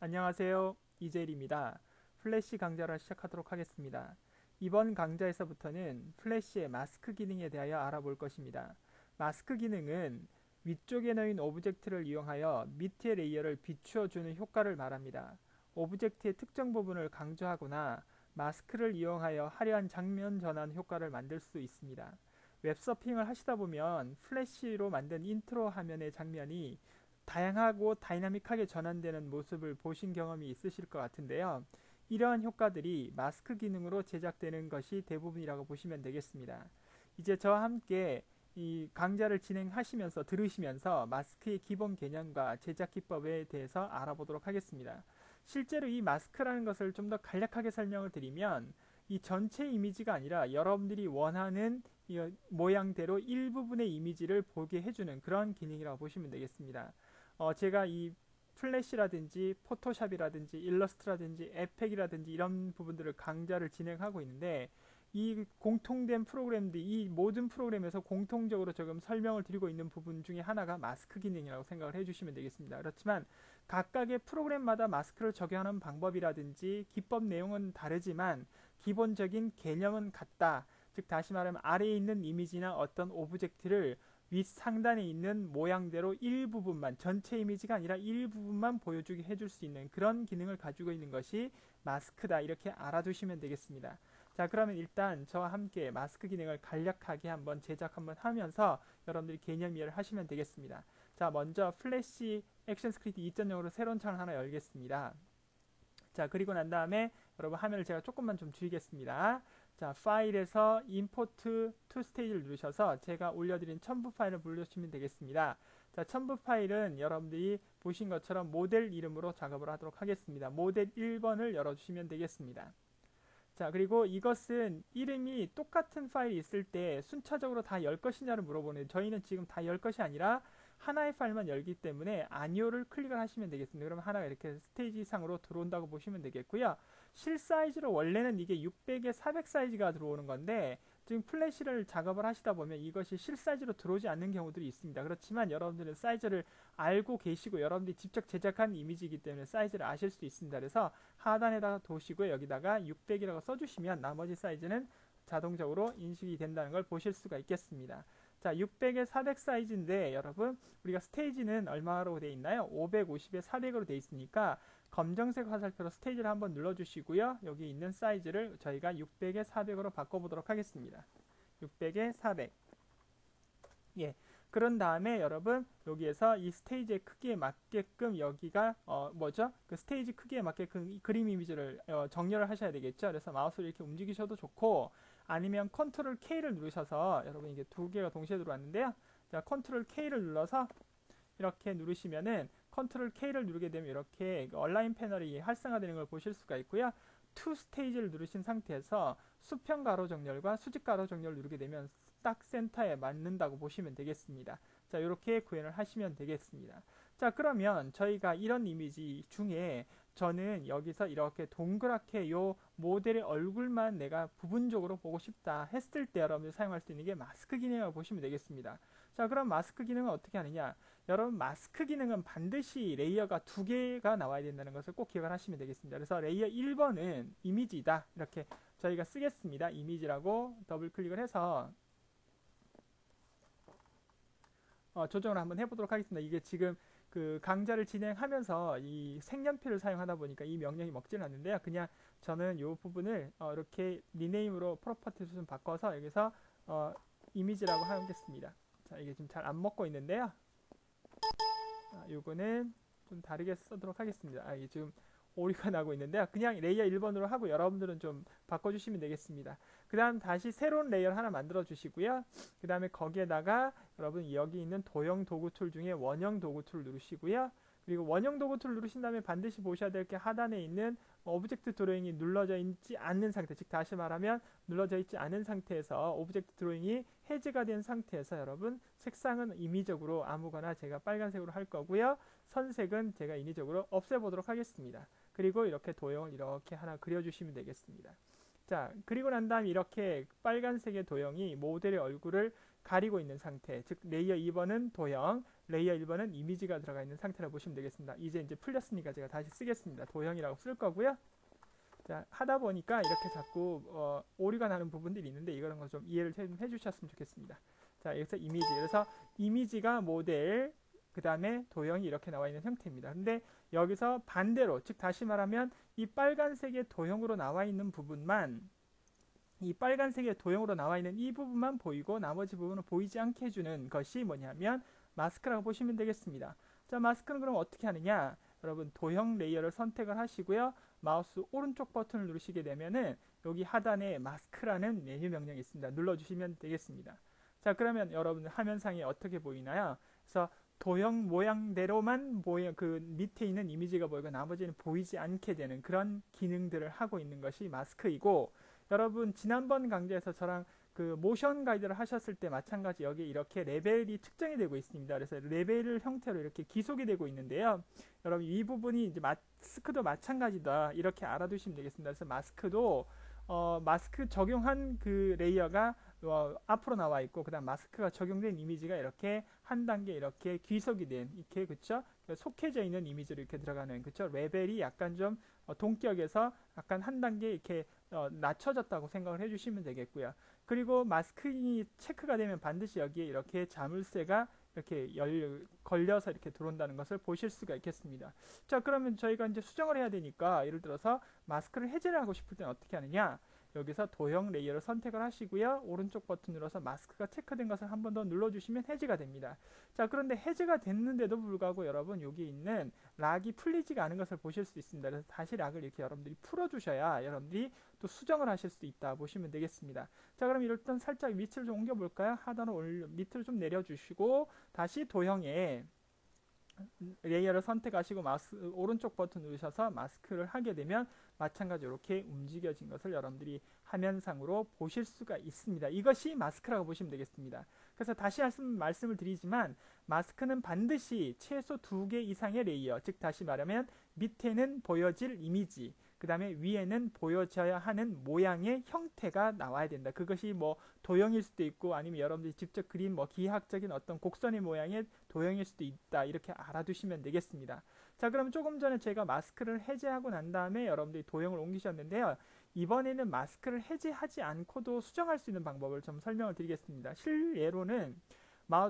안녕하세요. 이재일입니다. 플래시 강좌를 시작하도록 하겠습니다. 이번 강좌에서부터는 플래시의 마스크 기능에 대하여 알아볼 것입니다. 마스크 기능은 위쪽에 놓인 오브젝트를 이용하여 밑의 레이어를 비추어주는 효과를 말합니다. 오브젝트의 특정 부분을 강조하거나 마스크를 이용하여 화려한 장면 전환 효과를 만들 수 있습니다. 웹서핑을 하시다 보면 플래시로 만든 인트로 화면의 장면이 다양하고 다이나믹하게 전환되는 모습을 보신 경험이 있으실 것 같은데요. 이러한 효과들이 마스크 기능으로 제작되는 것이 대부분이라고 보시면 되겠습니다. 이제 저와 함께 이 강좌를 진행하시면서 들으시면서 마스크의 기본 개념과 제작 기법에 대해서 알아보도록 하겠습니다. 실제로 이 마스크라는 것을 좀 더 간략하게 설명을 드리면 이 전체 이미지가 아니라 여러분들이 원하는 이 모양대로 일부분의 이미지를 보게 해주는 그런 기능이라고 보시면 되겠습니다. 제가 이 플래시라든지 포토샵이라든지 일러스트라든지 에펙이라든지 이런 부분들을 강좌를 진행하고 있는데 이 공통된 프로그램들, 이 모든 프로그램에서 공통적으로 조금 설명을 드리고 있는 부분 중에 하나가 마스크 기능이라고 생각을 해주시면 되겠습니다. 그렇지만 각각의 프로그램마다 마스크를 적용하는 방법이라든지 기법 내용은 다르지만 기본적인 개념은 같다. 즉 다시 말하면 아래에 있는 이미지나 어떤 오브젝트를 윗 상단에 있는 모양대로 일부분만, 전체 이미지가 아니라 일부분만 보여주게 해줄 수 있는 그런 기능을 가지고 있는 것이 마스크다. 이렇게 알아두시면 되겠습니다. 자, 그러면 일단 저와 함께 마스크 기능을 간략하게 한번 제작 한번 하면서 여러분들이 개념 이해를 하시면 되겠습니다. 자, 먼저 플래시 액션 스크립트 2.0으로 새로운 창을 하나 열겠습니다. 자, 그리고 난 다음에 여러분 화면을 제가 조금만 좀 줄이겠습니다. 자, 파일에서 임포트 투 스테이지를 누르셔서 제가 올려드린 첨부 파일을 불러주시면 되겠습니다. 자, 첨부 파일은 여러분들이 보신 것처럼 모델 이름으로 작업을 하도록 하겠습니다. 모델 1번을 열어주시면 되겠습니다. 자, 그리고 이것은 이름이 똑같은 파일이 있을 때 순차적으로 다 열 것이냐를 물어보는데 저희는 지금 다 열 것이 아니라 하나의 파일만 열기 때문에 아니오를 클릭을 하시면 되겠습니다. 그러면 하나가 이렇게 스테이지 상으로 들어온다고 보시면 되겠고요. 실 사이즈로 원래는 이게 600에 400 사이즈가 들어오는 건데 지금 플래시를 작업을 하시다 보면 이것이 실 사이즈로 들어오지 않는 경우들이 있습니다. 그렇지만 여러분들은 사이즈를 알고 계시고 여러분들이 직접 제작한 이미지이기 때문에 사이즈를 아실 수 있습니다. 그래서 하단에다가 도시고 여기다가 600이라고 써주시면 나머지 사이즈는 자동적으로 인식이 된다는 걸 보실 수가 있겠습니다. 자, 600에 400 사이즈인데 여러분 우리가 스테이지는 얼마로 되어 있나요? 550에 400으로 되어 있으니까 검정색 화살표로 스테이지를 한번 눌러주시고요. 여기 있는 사이즈를 저희가 600에 400으로 바꿔보도록 하겠습니다. 600에 400. 예. 그런 다음에 여러분 여기에서 이 스테이지의 크기에 맞게끔 여기가 뭐죠? 그 스테이지 크기에 맞게끔 그림 이미지를 정렬을 하셔야 되겠죠. 그래서 마우스를 이렇게 움직이셔도 좋고 아니면 컨트롤 K를 누르셔서 여러분 이게 두 개가 동시에 들어왔는데요. 자, 컨트롤 K를 눌러서 이렇게 누르시면은 컨트롤 K를 누르게 되면 이렇게 얼라인 패널이 활성화되는 걸 보실 수가 있고요. 투 스테이지를 누르신 상태에서 수평 가로 정렬과 수직 가로 정렬을 누르게 되면 딱 센터에 맞는다고 보시면 되겠습니다. 자, 이렇게 구현을 하시면 되겠습니다. 자, 그러면 저희가 이런 이미지 중에 저는 여기서 이렇게 동그랗게 요 모델의 얼굴만 내가 부분적으로 보고 싶다 했을 때 여러분들 사용할 수 있는 게 마스크 기능이라고 보시면 되겠습니다. 자, 그럼 마스크 기능은 어떻게 하느냐? 여러분 마스크 기능은 반드시 레이어가 두 개가 나와야 된다는 것을 꼭 기억을 하시면 되겠습니다. 그래서 레이어 1번은 이미지다 이렇게 저희가 쓰겠습니다. 이미지라고 더블 클릭을 해서 조정을 한번 해보도록 하겠습니다. 이게 지금 그 강좌를 진행하면서 이 색연필을 사용하다 보니까 이 명령이 먹지는 않는데요. 그냥 저는 이 부분을 이렇게 리네임으로 프로퍼티를 좀 바꿔서 여기서 이미지라고 하겠습니다. 자, 이게 지금 잘 안 먹고 있는데요. 요거는 좀 다르게 쓰도록 하겠습니다. 이게 지금 오류가 나고 있는데요. 그냥 레이어 1번으로 하고 여러분들은 좀 바꿔주시면 되겠습니다. 그 다음 다시 새로운 레이어를 하나 만들어 주시고요. 그 다음에 거기에다가 여러분 여기 있는 도형 도구 툴 중에 원형 도구 툴을 누르시고요. 그리고 원형 도구 툴을 누르신 다음에 반드시 보셔야 될 게 하단에 있는 오브젝트 드로잉이 눌러져 있지 않는 상태, 즉 다시 말하면 눌러져 있지 않은 상태에서 오브젝트 드로잉이 해제가 된 상태에서 여러분 색상은 임의적으로 아무거나 제가 빨간색으로 할 거고요. 선색은 제가 인위적으로 없애보도록 하겠습니다. 그리고 이렇게 도형을 이렇게 하나 그려주시면 되겠습니다. 자, 그리고 난 다음 이렇게 빨간색의 도형이 모델의 얼굴을 가리고 있는 상태, 즉 레이어 2번은 도형, 레이어 1번은 이미지가 들어가 있는 상태라고 보시면 되겠습니다. 이제 풀렸으니까 제가 다시 쓰겠습니다. 도형이라고 쓸 거고요. 자, 하다 보니까 이렇게 자꾸 오류가 나는 부분들이 있는데 이런 거 좀 이해를 좀 해주셨으면 좋겠습니다. 자, 여기서 이미지, 그래서 이미지가 모델, 그 다음에 도형이 이렇게 나와 있는 형태입니다. 근데 여기서 반대로, 즉 다시 말하면 이 빨간색의 도형으로 나와 있는 부분만, 이 빨간색의 도형으로 나와 있는 이 부분만 보이고 나머지 부분은 보이지 않게 해주는 것이 뭐냐면 마스크라고 보시면 되겠습니다. 자, 마스크는 그럼 어떻게 하느냐? 여러분, 도형 레이어를 선택을 하시고요. 마우스 오른쪽 버튼을 누르시게 되면은 여기 하단에 마스크라는 메뉴 명령이 있습니다. 눌러주시면 되겠습니다. 자, 그러면 여러분 화면상에 어떻게 보이나요? 그래서 도형 모양대로만 그 밑에 있는 이미지가 보이고 나머지는 보이지 않게 되는 그런 기능들을 하고 있는 것이 마스크이고, 여러분 지난번 강좌에서 저랑 그 모션 가이드를 하셨을 때 마찬가지 여기 이렇게 레벨이 측정이 되고 있습니다. 그래서 레벨을 형태로 이렇게 기속이 되고 있는데요. 여러분 이 부분이 이제 마스크도 마찬가지다 이렇게 알아두시면 되겠습니다. 그래서 마스크도 마스크 적용한 그 레이어가 앞으로 나와 있고, 그 다음 마스크가 적용된 이미지가 이렇게 한 단계 이렇게 귀속이 된, 이렇게, 그쵸? 속해져 있는 이미지로 이렇게 들어가는, 그쵸? 레벨이 약간 좀 동격에서 약간 한 단계 이렇게 낮춰졌다고 생각을 해주시면 되겠고요. 그리고 마스크이 체크가 되면 반드시 여기에 이렇게 자물쇠가 이렇게 걸려서 이렇게 들어온다는 것을 보실 수가 있겠습니다. 자, 그러면 저희가 이제 수정을 해야 되니까 예를 들어서 마스크를 해제를 하고 싶을 때는 어떻게 하느냐? 여기서 도형 레이어를 선택을 하시고요. 오른쪽 버튼 눌러서 마스크가 체크된 것을 한 번 더 눌러주시면 해제가 됩니다. 자, 그런데 해제가 됐는데도 불구하고 여러분 여기 있는 락이 풀리지가 않은 것을 보실 수 있습니다. 그래서 다시 락을 이렇게 여러분들이 풀어주셔야 여러분들이 또 수정을 하실 수 있다 보시면 되겠습니다. 자, 그럼 일단 살짝 밑을 좀 옮겨볼까요? 하단을 밑을 좀 내려주시고 다시 도형에 레이어를 선택하시고 마우스 오른쪽 버튼 누르셔서 마스크를 하게 되면 마찬가지로 이렇게 움직여진 것을 여러분들이 화면상으로 보실 수가 있습니다. 이것이 마스크라고 보시면 되겠습니다. 그래서 다시 말씀을 드리지만 마스크는 반드시 최소 2개 이상의 레이어, 즉 다시 말하면 밑에는 보여질 이미지, 그 다음에 위에는 보여져야 하는 모양의 형태가 나와야 된다. 그것이 뭐 도형일 수도 있고 아니면 여러분들이 직접 그린 뭐 기하학적인 어떤 곡선의 모양의 도형일 수도 있다. 이렇게 알아두시면 되겠습니다. 자, 그럼 조금 전에 제가 마스크를 해제하고 난 다음에 여러분들이 도형을 옮기셨는데요. 이번에는 마스크를 해제하지 않고도 수정할 수 있는 방법을 좀 설명을 드리겠습니다. 실예로는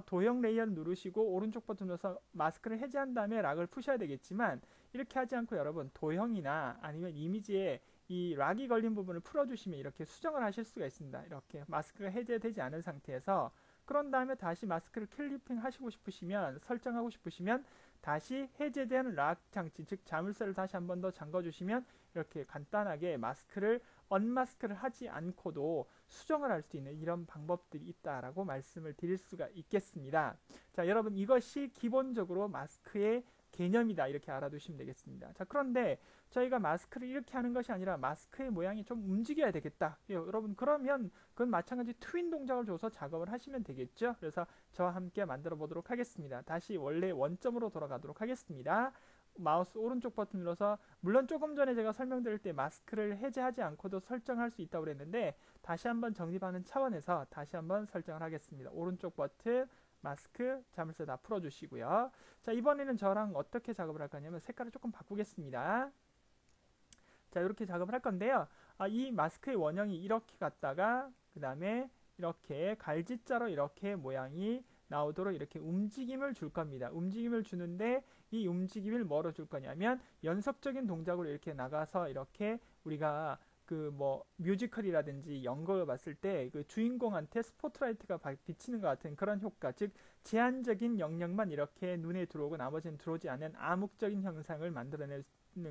도형 레이어를 누르시고 오른쪽 버튼 눌러서 마스크를 해제한 다음에 락을 푸셔야 되겠지만 이렇게 하지 않고 여러분 도형이나 아니면 이미지에 이 락이 걸린 부분을 풀어주시면 이렇게 수정을 하실 수가 있습니다. 이렇게 마스크가 해제되지 않은 상태에서 그런 다음에 다시 마스크를 클리핑 하시고 싶으시면 설정하고 싶으시면 다시 해제된 락 장치, 즉 자물쇠를 다시 한 번 더 잠궈 주시면 이렇게 간단하게 마스크를 언마스크를 하지 않고도 수정을 할 수 있는 이런 방법들이 있다라고 말씀을 드릴 수가 있겠습니다. 자, 여러분 이것이 기본적으로 마스크의 개념이다 이렇게 알아두시면 되겠습니다. 자, 그런데 저희가 마스크를 이렇게 하는 것이 아니라 마스크의 모양이 좀 움직여야 되겠다. 여러분 그러면 그건 마찬가지 트윈 동작을 줘서 작업을 하시면 되겠죠. 그래서 저와 함께 만들어 보도록 하겠습니다. 다시 원래 원점으로 돌아가도록 하겠습니다. 마우스 오른쪽 버튼 눌러서, 물론 조금 전에 제가 설명드릴 때 마스크를 해제하지 않고도 설정할 수 있다고 그랬는데 다시 한번 정립하는 차원에서 다시 한번 설정을 하겠습니다. 오른쪽 버튼 마스크 자물쇠 다 풀어주시고요. 자, 이번에는 저랑 어떻게 작업을 할 거냐면 색깔을 조금 바꾸겠습니다. 자, 이렇게 작업을 할 건데요. 이 마스크의 원형이 이렇게 갔다가 그 다음에 이렇게 갈짓자로 이렇게 모양이 나오도록 이렇게 움직임을 줄 겁니다. 움직임을 주는데 이 움직임을 뭐로 줄 거냐면 연속적인 동작으로 이렇게 나가서 이렇게 우리가 그 뭐 뮤지컬이라든지 연극을 봤을 때 그 주인공한테 스포트라이트가 비치는 것 같은 그런 효과, 즉 제한적인 영역만 이렇게 눈에 들어오고 나머지는 들어오지 않는 암묵적인 형상을 만들어내는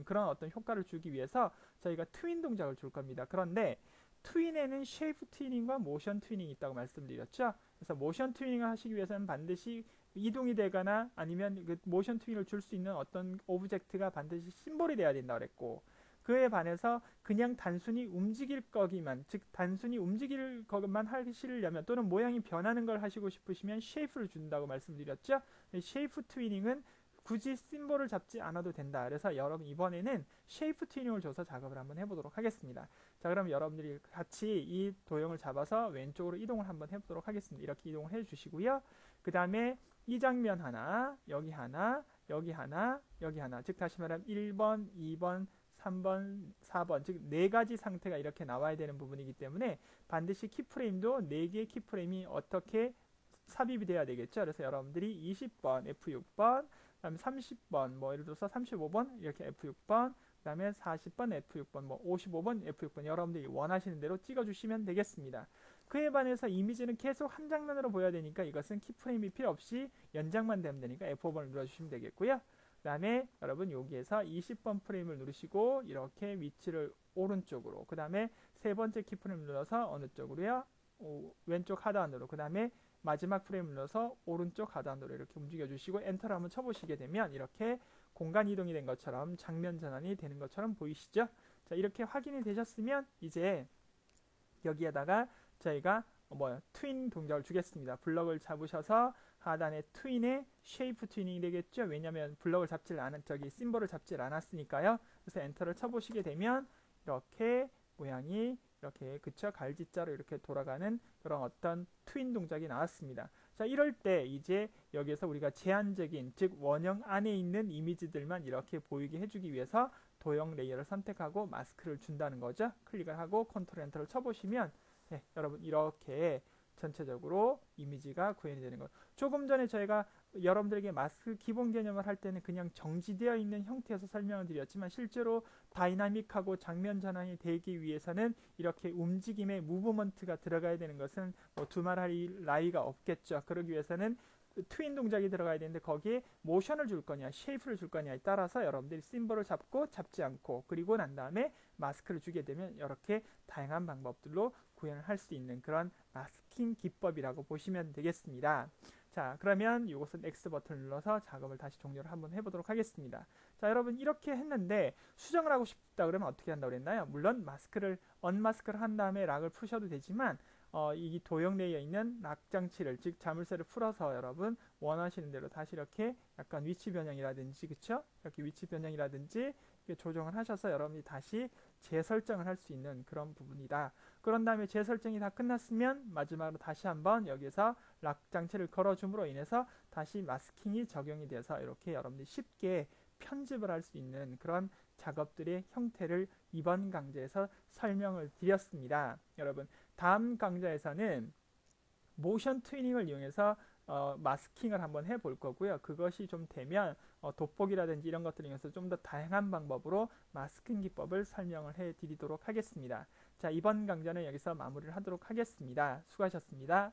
그런 어떤 효과를 주기 위해서 저희가 트윈 동작을 줄 겁니다. 그런데 트윈에는 쉐이프 트위닝과 모션 트위닝이 있다고 말씀드렸죠. 그래서 모션 트위닝을 하시기 위해서는 반드시 이동이 되거나 아니면 그 모션 트윈을 줄 수 있는 어떤 오브젝트가 반드시 심볼이 돼야 된다고 그랬고, 그에 반해서 그냥 단순히 움직일 거기만, 즉 단순히 움직일 것만 하시려면 또는 모양이 변하는 걸 하시고 싶으시면 쉐이프를 준다고 말씀드렸죠. 쉐이프 트위닝은 굳이 심볼을 잡지 않아도 된다. 그래서 여러분 이번에는 쉐이프 튜닝을 줘서 작업을 한번 해보도록 하겠습니다. 자, 그럼 여러분들이 같이 이 도형을 잡아서 왼쪽으로 이동을 한번 해보도록 하겠습니다. 이렇게 이동을 해주시고요. 그 다음에 이 장면 하나, 여기 하나, 여기 하나, 여기 하나. 즉 다시 말하면 1번, 2번, 3번, 4번, 즉 4가지 상태가 이렇게 나와야 되는 부분이기 때문에 반드시 키프레임도 4개의 키프레임이 어떻게 삽입이 돼야 되겠죠. 그래서 여러분들이 20번 F6번, 그 다음에 30번, 뭐 예를 들어서 35번 이렇게 F6번, 그 다음에 40번 F6번, 뭐 55번 F6번 여러분들이 원하시는 대로 찍어주시면 되겠습니다. 그에 반해서 이미지는 계속 한 장면으로 보여야 되니까 이것은 키프레임이 필요 없이 연장만 되면 되니까 F5번을 눌러주시면 되겠고요. 그 다음에 여러분 여기에서 20번 프레임을 누르시고 이렇게 위치를 오른쪽으로, 그 다음에 세 번째 키프레임을 눌러서 어느 쪽으로요? 왼쪽 하단으로, 그 다음에 마지막 프레임을 눌러서 오른쪽 하단으로 이렇게 움직여 주시고 엔터를 한번 쳐보시게 되면 이렇게 공간 이동이 된 것처럼 장면 전환이 되는 것처럼 보이시죠? 자, 이렇게 확인이 되셨으면 이제 여기에다가 저희가 트윈 동작을 주겠습니다. 블럭을 잡으셔서 하단에 트윈의 쉐이프 튜닝이 되겠죠. 왜냐하면 블럭을 잡질 않은 심볼을 잡질 않았으니까요. 그래서 엔터를 쳐보시게 되면 이렇게 모양이 이렇게 그쵸 갈지자로 이렇게 돌아가는 그런 어떤 트윈 동작이 나왔습니다. 자, 이럴 때 이제 여기에서 우리가 제한적인 즉 원형 안에 있는 이미지들만 이렇게 보이게 해주기 위해서 도형 레이어를 선택하고 마스크를 준다는 거죠. 클릭을 하고 컨트롤 엔터를 쳐보시면 네, 여러분 이렇게 전체적으로 이미지가 구현이 되는 것. 조금 전에 저희가 여러분들에게 마스크 기본 개념을 할 때는 그냥 정지되어 있는 형태에서 설명을 드렸지만 실제로 다이나믹하고 장면 전환이 되기 위해서는 이렇게 움직임의 무브먼트가 들어가야 되는 것은 뭐 두말할 나위가 없겠죠. 그러기 위해서는 트윈 동작이 들어가야 되는데 거기에 모션을 줄 거냐 쉐이프를 줄 거냐에 따라서 여러분들이 심볼을 잡고 잡지 않고 그리고 난 다음에 마스크를 주게 되면 이렇게 다양한 방법들로 구현을 할 수 있는 그런 마스킹 기법이라고 보시면 되겠습니다. 자, 그러면 이것은 X 버튼을 눌러서 작업을 다시 종료를 한번 해보도록 하겠습니다. 자, 여러분 이렇게 했는데 수정을 하고 싶다 그러면 어떻게 한다고 그랬나요? 물론 마스크를 언마스크를 한 다음에 락을 푸셔도 되지만 이 도형 레이어에 있는 락 장치를 즉 자물쇠를 풀어서 여러분 원하시는 대로 다시 이렇게 약간 위치 변형이라든지 그쵸? 이렇게 위치 변형이라든지 조정을 하셔서 여러분이 다시 재설정을 할 수 있는 그런 부분이다. 그런 다음에 재설정이 다 끝났으면 마지막으로 다시 한번 여기서 락 장치를 걸어줌으로 인해서 다시 마스킹이 적용이 돼서 이렇게 여러분들이 쉽게 편집을 할 수 있는 그런 작업들의 형태를 이번 강좌에서 설명을 드렸습니다. 여러분 다음 강좌에서는 모션 트위닝을 이용해서 마스킹을 한번 해볼 거고요. 그것이 좀 되면 돋보기라든지 이런 것들을 이용해서 좀 더 다양한 방법으로 마스킹 기법을 설명을 해 드리도록 하겠습니다. 자, 이번 강좌는 여기서 마무리를 하도록 하겠습니다. 수고하셨습니다.